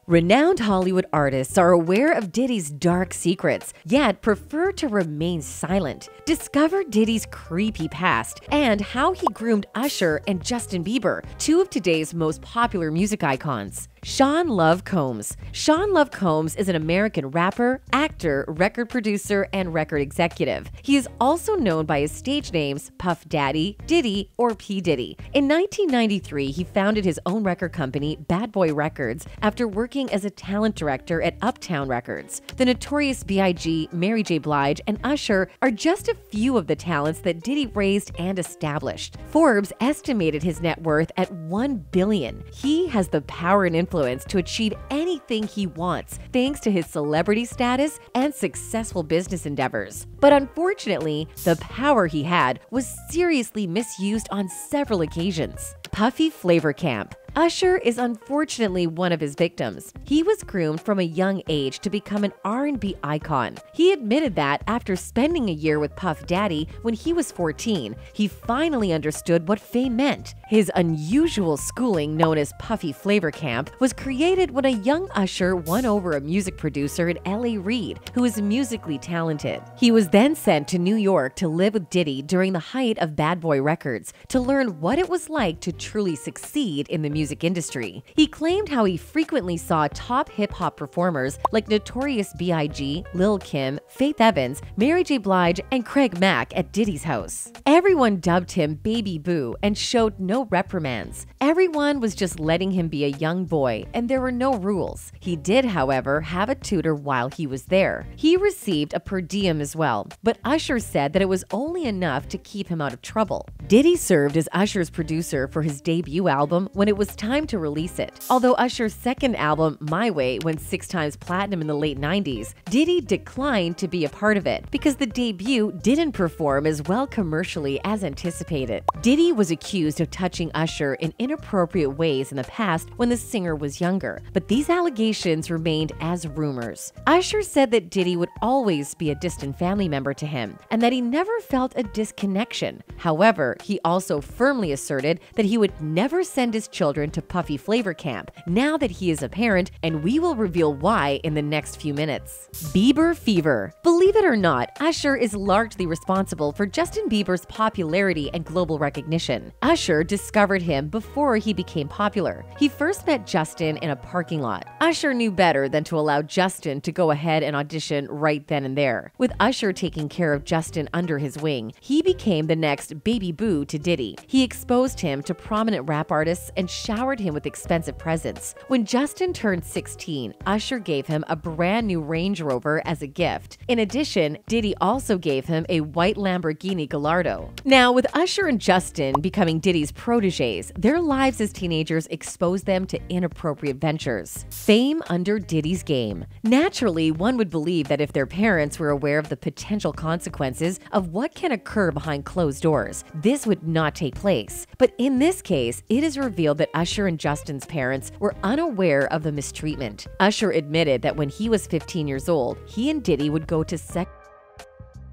Renowned Hollywood artists are aware of Diddy's dark secrets, yet prefer to remain silent. Discover Diddy's creepy past and how he groomed Usher and Justin Bieber, two of today's most popular music icons. Sean Love Combs. Sean Love Combs is an American rapper, actor, record producer, and record executive. He is also known by his stage names Puff Daddy, Diddy, or P. Diddy. In 1993, he founded his own record company, Bad Boy Records, after working as a talent director at Uptown Records. The Notorious B.I.G., Mary J. Blige, and Usher are just a few of the talents that Diddy raised and established. Forbes estimated his net worth at $1 billion. He has the power and influence to achieve anything he wants, thanks to his celebrity status and successful business endeavors. But unfortunately, the power he had was seriously misused on several occasions. Puffy Flavor Camp. Usher is unfortunately one of his victims. He was groomed from a young age to become an R&B icon. He admitted that after spending a year with Puff Daddy when he was 14, he finally understood what fame meant. His unusual schooling, known as Puffy Flavor Camp, was created when a young Usher won over a music producer in L.A. Reid, who is musically talented. He was then sent to New York to live with Diddy during the height of Bad Boy Records to learn what it was like to truly succeed in the music industry. He claimed how he frequently saw top hip-hop performers like Notorious B.I.G., Lil' Kim, Faith Evans, Mary J. Blige, and Craig Mack at Diddy's house. Everyone dubbed him Baby Boo and showed no reprimands. Everyone was just letting him be a young boy, and there were no rules. He did, however, have a tutor while he was there. He received a per diem as well, but Usher said that it was only enough to keep him out of trouble. Diddy served as Usher's producer for his debut album when it was time to release it. Although Usher's second album, My Way, went 6 times platinum in the late 90s, Diddy declined to be a part of it because the debut didn't perform as well commercially as anticipated. Diddy was accused of touching Usher in inappropriate ways in the past when the singer was younger, but these allegations remained as rumors. Usher said that Diddy would always be a distant family member to him and that he never felt a disconnection. However, he also firmly asserted that he would never send his children to Puffy Flavor Camp now that he is a parent, and we will reveal why in the next few minutes. Bieber fever. Believe it or not, Usher is largely responsible for Justin Bieber's popularity and global recognition. Usher discovered him before he became popular. He first met Justin in a parking lot. Usher knew better than to allow Justin to go ahead and audition right then and there. With Usher taking care of Justin under his wing, he became the next Baby Boo to Diddy. He exposed him to prominent rap artists and showered him with expensive presents. When Justin turned 16, Usher gave him a brand new Range Rover as a gift. In addition, Diddy also gave him a white Lamborghini Gallardo. Now, with Usher and Justin becoming Diddy's proteges, their lives as teenagers exposed them to inappropriate ventures. Fame under Diddy's game. Naturally, one would believe that if their parents were aware of the potential consequences of what can occur behind closed doors, this would not take place. But in this case, it is revealed that Usher and Justin's parents were unaware of the mistreatment. Usher admitted that when he was 15 years old, he and Diddy would go to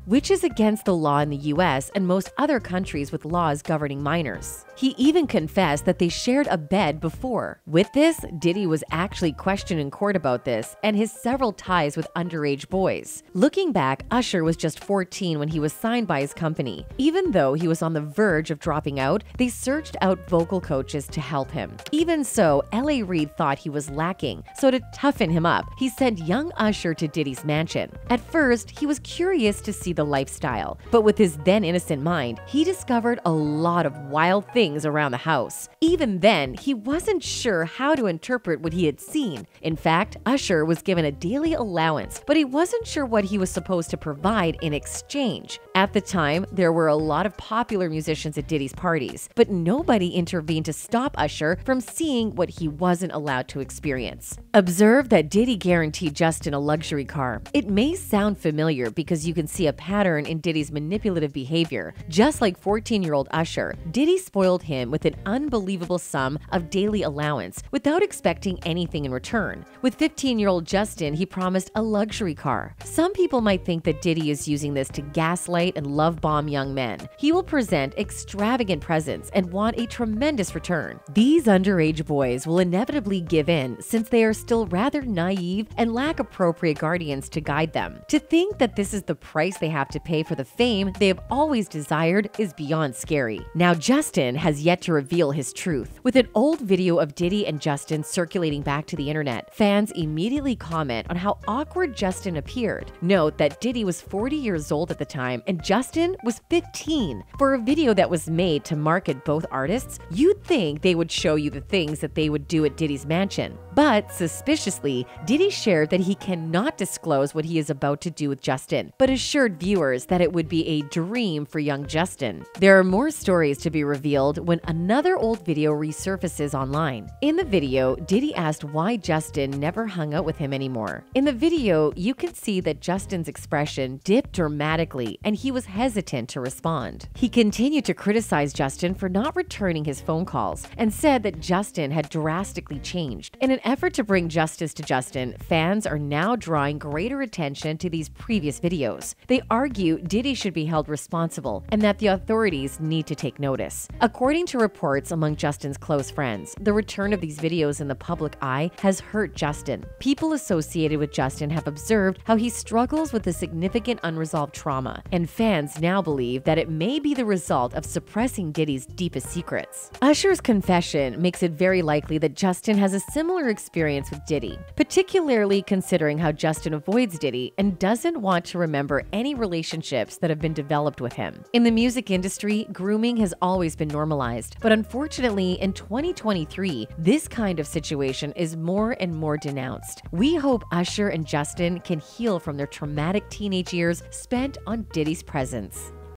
which is against the law in the US and most other countries with laws governing minors. He even confessed that they shared a bed before. With this, Diddy was actually questioned in court about this and his several ties with underage boys. Looking back, Usher was just 14 when he was signed by his company. Even though he was on the verge of dropping out, they searched out vocal coaches to help him. Even so, L.A. Reid thought he was lacking, so to toughen him up, he sent young Usher to Diddy's mansion. At first, he was curious to see the lifestyle, but with his then innocent mind, he discovered a lot of wild things around the house. Even then, he wasn't sure how to interpret what he had seen. In fact, Usher was given a daily allowance, but he wasn't sure what he was supposed to provide in exchange. At the time, there were a lot of popular musicians at Diddy's parties, but nobody intervened to stop Usher from seeing what he wasn't allowed to experience. Observe that Diddy guaranteed Justin a luxury car. It may sound familiar because you can see a pattern in Diddy's manipulative behavior. Just like 14-year-old Usher, Diddy spoiled him with an unbelievable sum of daily allowance without expecting anything in return. With 15-year-old Justin, he promised a luxury car. Some people might think that Diddy is using this to gaslight and love bomb young men. He will present extravagant presents and want a tremendous return. These underage boys will inevitably give in since they are still rather naive and lack appropriate guardians to guide them. To think that this is the price they have to pay for the fame they have always desired is beyond scary. Now, Justin has yet to reveal his truth. With an old video of Diddy and Justin circulating back to the internet, fans immediately comment on how awkward Justin appeared. Note that Diddy was 40 years old at the time and Justin was 15. For a video that was made to market both artists, you'd think they would show you the things that they would do at Diddy's mansion. But suspiciously, Diddy shared that he cannot disclose what he is about to do with Justin, but assured viewers that it would be a dream for young Justin. There are more stories to be revealed when another old video resurfaces online. In the video, Diddy asked why Justin never hung out with him anymore. In the video, you can see that Justin's expression dipped dramatically and he was hesitant to respond. He continued to criticize Justin for not returning his phone calls and said that Justin had drastically changed. In an effort to bring justice to Justin, fans are now drawing greater attention to these previous videos. They argue Diddy should be held responsible and that the authorities need to take notice. According to reports among Justin's close friends, the return of these videos in the public eye has hurt Justin. People associated with Justin have observed how he struggles with a significant unresolved trauma, and fans now believe that it may be the result of suppressing Diddy's deepest secrets. Usher's confession makes it very likely that Justin has a similar experience with Diddy, particularly considering how Justin avoids Diddy and doesn't want to remember any relationships that have been developed with him. In the music industry, grooming has always been normalized, but unfortunately in 2023, this kind of situation is more and more denounced. We hope Usher and Justin can heal from their traumatic teenage years spent on Diddy's presence.